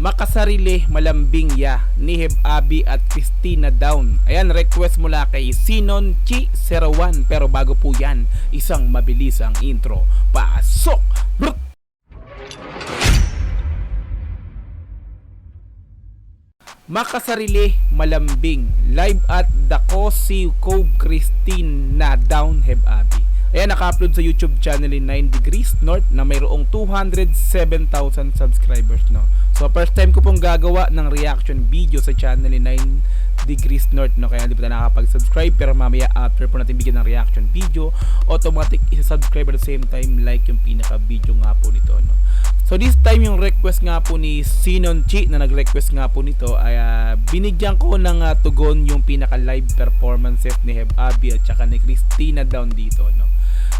Makasarili Malambing Ya ni Heb Abi at Christina Dawn. Ayan, request mula kay Sinon Chi 01. Pero bago po yan, isang mabilis ang intro. Pasok! Brr! Makasarili Malambing live at Dako si Cove Christina Dawn Heb Abi. Ayan, naka-upload sa YouTube channel ni 9 Degrees North na mayroong 207,000 subscribers, no. So first time ko pong gagawa ng reaction video sa channel ni 9 Degrees North, no. Kaya hindi pa tayo nakakapag-subscribe, pero mamaya after po natin bigyan ng reaction video, automatic isa-subscribe at the same time like yung pinaka-video nga po nito, no. So this time yung request nga po ni Sinon Chi na nag-request nga po nito ay binigyan ko ng tugon yung pinaka-live performances ni Heb Abi at saka ni Christina Dawn dito, no.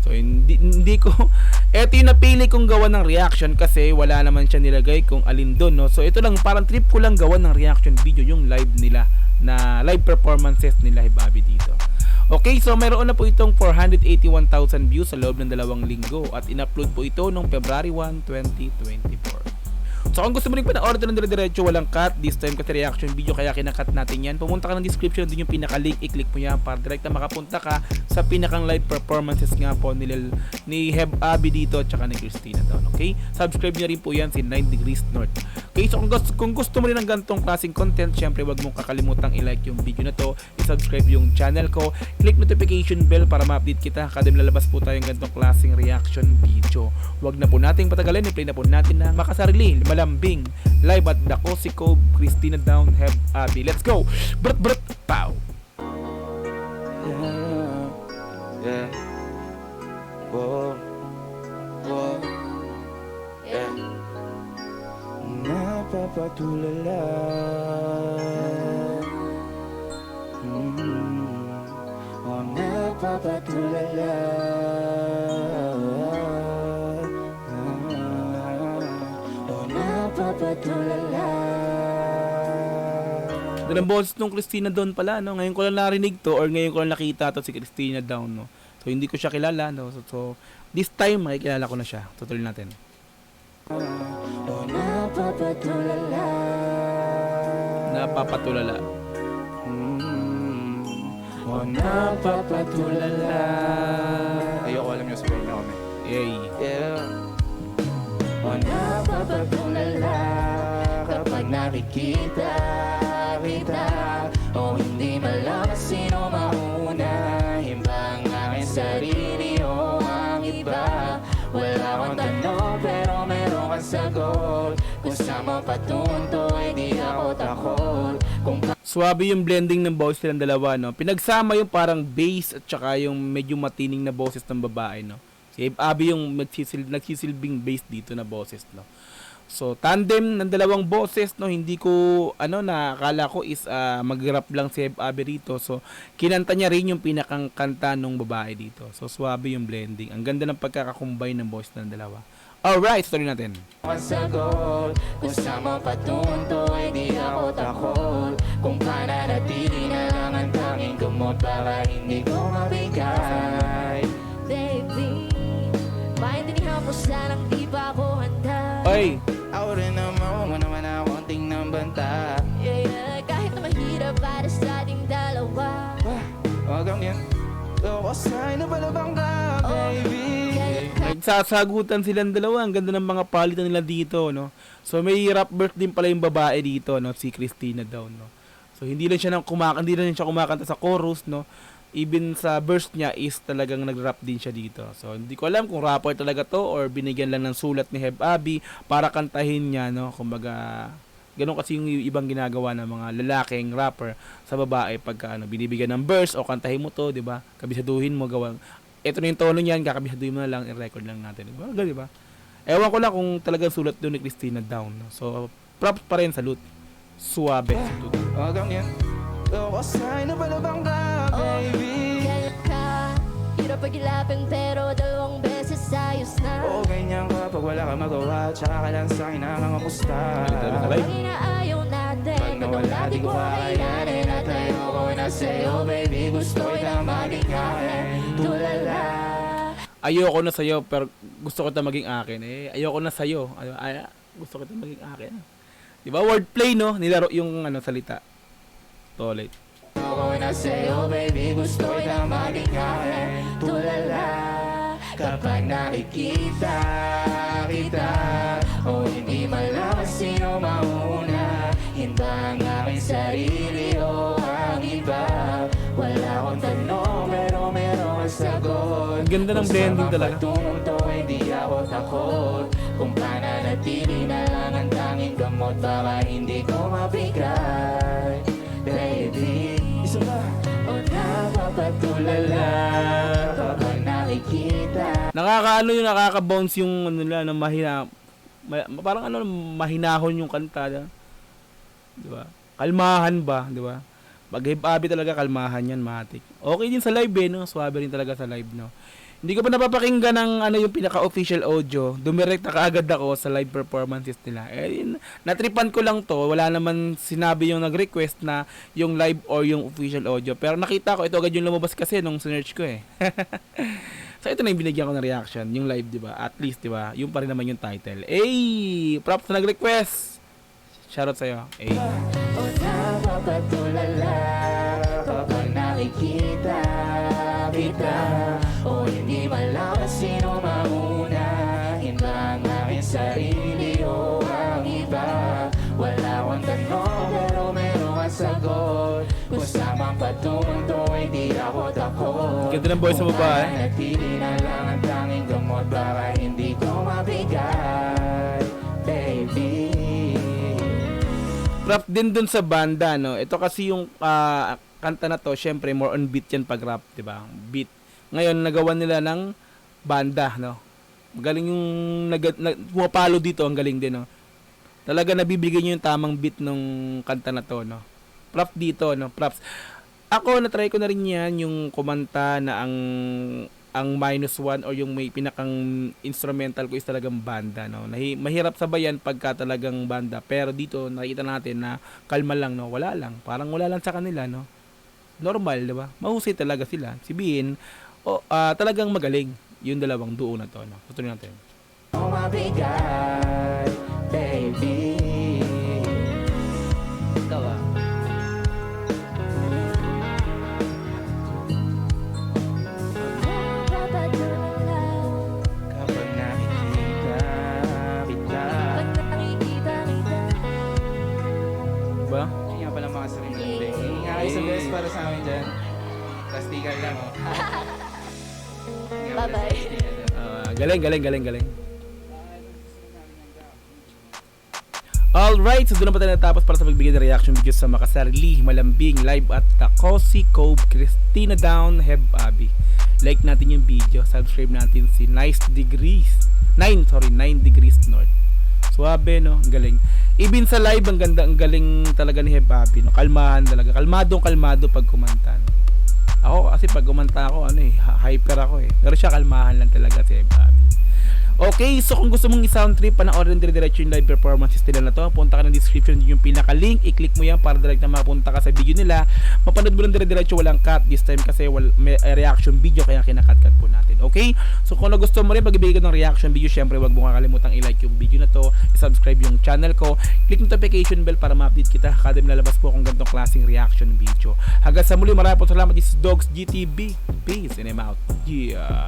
So hindi ko eto yung napili kong gawa ng reaction kasi wala naman siya nilagay kung alin doon, no. So ito lang, parang trip ko lang gawa ng reaction video yung live nila na live performances nila Heb Abi dito. Okay, so mayroon na po itong 481,000 views sa loob ng 2 linggo at in-upload po ito noong February 1, 2024. So kung gusto mo rin panoorin ito ng dire-diretso, walang cut, this time kasi reaction video kaya kinakat natin yan. Pumunta ka ng description, din yung pinaka-link, i-click mo yan para direct na makapunta ka sa pinakang live performances nga po ni Heb Abi dito at saka ni Christina Dawn. Okay? Subscribe nyo rin po yan si 9 Degrees North. Okay, so kung gusto mo rin ng ganitong klaseng content, syempre wag mong kakalimutang i-like yung video na to, i-subscribe yung channel ko, click notification bell para ma-update kita kada lalabas po tayong ganitong klaseng reaction video. Wag na po nating patagalin, i-play na po natin na Makasarili Malambing live at Dako si Cove Christina Dawn Heb Abi. Let's go! Brut brut pow! Yeah. Whoa. Whoa. Yeah. Napapatulala. Oh, napapatulala. Oh, napapatulala. Doon ang boses nung Christina Dawn pala, no? Ngayon ko lang narinig to or ngayon ko lang nakita to si Christina Dawn, no? So hindi ko siya kilala, no? So this time makikilala ko na siya. Tutuloy natin. Oh, napapatulala. Napapatulala. Oh, napapatulala. Ayoko alam nyo sabihin na kami. Yay. Yeah. Oh, napapatulala kapag nakikita kita. Oh, hindi malaman sino mauna. Iba ang aking sarili o ang iba. Wala akong tanong pero meron kang sagot. Kung saan mo patunto ay di ako takot. Kung Swabe yung blending ng boses nilang dalawa, no? Pinagsama yung parang bass at saka yung medyo matining na boses ng babae, no? Si Heb Abi yung nagsisilbing bass dito na boses, no? So, tandem ng dalawang boses, no? Hindi ko, nakakala ko is mag-rap lang si Heb Abi rito. So, kinanta niya rin yung pinakang kanta nung babae dito. So, swabe yung blending. Ang ganda ng pagkakakumbay ng boses ng dalawa. Alright, story natin. sagot, kung saan mo patunto ay di ako takot. Kung pananatili na lang ang tanging gamot para hindi ko mabigay. Baby, maintindihan mo sanang di pa ako handa. Oy! Ako rin naman, huwag mo naman ako tingnan banta. Yeah, kahit na mahirap para sa ating dalawa. Huwag kang yan. Ako sa'yo na palabang ka, baby. Nagsasagutan silang dalawa. Ang ganda ng mga palitan nila dito, no? So may rap birth din pala yung babae dito, no? Si Christina Dawn, no? So hindi lang siya kumakanta sa chorus, no? Even sa verse niya is talagang nag-rap din siya dito. So hindi ko alam kung rapper talaga to or binigyan lang ng sulat ni Heb Abi para kantahin niya, no? Kumbaga ganun kasi yung ibang ginagawa ng mga lalaking rapper sa babae pagka binibigyan ng verse o kantahin mo to, 'di ba? Kabisaduhin mo gawang ito na yung tono niyan, kakabisaduhin mo na lang, i-record lang natin. Di ba? Ewan ko lang kung talagang sulat doon ni Christina Dawn. No? So, props pa rin, salute. Suwabe. Huwag kang yan. Ako sa'yo na palabang ka, baby. Kailan ka, hirap pag-ilapin pero dalawang beses ayos na. Oo, ganyan ka pag wala kang magawa. Tsaka ka lang sa'kin nangangamusta. Pag inaayaw natin, Pag nawala di ko kakayanin. At ayoko na sa'yo, baby. Gusto kitang magikain. Tulala. Ayoko na sa'yo, pero gusto ko ta maging akin. Ayoko na sa'yo. Gusto ko ta maging akin. Di ba? Wordplay, no? Nilaro yung ano, salita. Toilet. Ako na sa'yo baby, gusto na maligaya. Tulala kapag nakikita kita, o hindi malaman sino mauna. Hinda ang aming sarili o ang iba. Wala akong tanong pero meron ang sagot. Ang ganda ng blending talaga. Kung sa mga patungto, hindi ako takot. Kung pananatili na lang ang tanging gamot, baka hindi ko mabigay. Baby, isa ba? O napapatulala kapag nakikita. Nakakaano yung nakaka-bounce yung ano nila na parang ano mahinahon yung kanta, di ba? Kalmahan ba, di ba? Pag hip-hop talaga kalmahan yan, matik. Okay din sa live no? Swabe rin talaga sa live, no? Hindi ko pa napapakinggan ng ano yung pinaka-official audio. Dumirekta kaagad ako sa live performances nila. Natripan ko lang to. Wala naman sinabi yung nag-request na yung live or yung official audio. Pero nakita ko, ito agad yung lumabas kasi nung sinearch ko eh. So ito na yung binigyan ko ng reaction, yung live, di ba? At least, di ba? Yung pa rin naman yung title. Props na nag-request. Shoutout sa'yo. O napapatulala kapag nakikita kita, o hindi malaman sino mauna. Hinda ang aking sarili o ang iba. Wala akong tanong pero meron ang sagot. Kung sa mga patungto, hindi ako takot. Ganda ng voice mo ba eh? Nanatili na lang ang tanging gamot, baka hindi ko mabigay. Baby, Rap din dun sa banda, no? Ito kasi yung kanta na to, syempre more on beat yan pag rap, di ba? Beat. Ngayon, nagawa nila ng banda, no? Magaling yung pumapalo dito, ang galing din, no? Talaga nabibigyan nyo yung tamang beat nung kanta na to, no? Props dito, no? Props. Ako, na-try ko na rin yan, yung kumanta na ang -1 or yung may pinakang instrumental ko is talagang banda, no. Mahirap sabayan pagka talagang banda, pero dito nakita natin na kalma lang, no. Wala lang, parang wala lang sa kanila, no. Normal, 'di ba? Mahusay talaga sila. Si Bin, talagang magaling yung dalawang duo na to, no. Tutuloy natin. oh mabigay, baby. Ikaw ah. Napapatulala Kapag nakikita kita. kapag nakikita kita. Diba? Hindi nga pala mga sarili ng deck. Hindi nga kayo sa best para sa amin dyan. Plastikan lang, oh. Bye-bye. Galing. Alright, so doon na pa tayo natapos para sa pagbigay ng reaction videos sa makasarili, malambing, live at Tacosi, Cove, Christina Down, Heb Abi. Like natin yung video, subscribe natin si 9 degrees north. Suwabe, no? Ang galing. Even sa live, ang ganda, ang galing talaga ni Heb Abi, no? Kalmahan talaga. Kalmado pag kumanta. No? Ako, kasi pag kumanta ako, hyper ako eh. Pero siya kalmahan lang talaga si Heb Abi. Okay, so kung gusto mong i-sound trip, panoorin dire-diretso yung live performances nila na to. Punta ka ng description, yung pinaka-link, i-click mo yan para direct na makapunta ka sa video nila. Mapanood mo lang dire-diretso, walang cut. This time kasi may reaction video, kaya kinakat-cut po natin. Okay? So kung gusto mo rin magbibigay ko ng reaction video, syempre wag mo kakalimutang i-like yung video na to, i-subscribe yung channel ko, click notification bell para ma-update kita kada may lalabas po kung ganitong klaseng reaction video. Hanggang sa muli, maraming po salamat. This is Dogs GTB. Peace and I'm out. Yeah.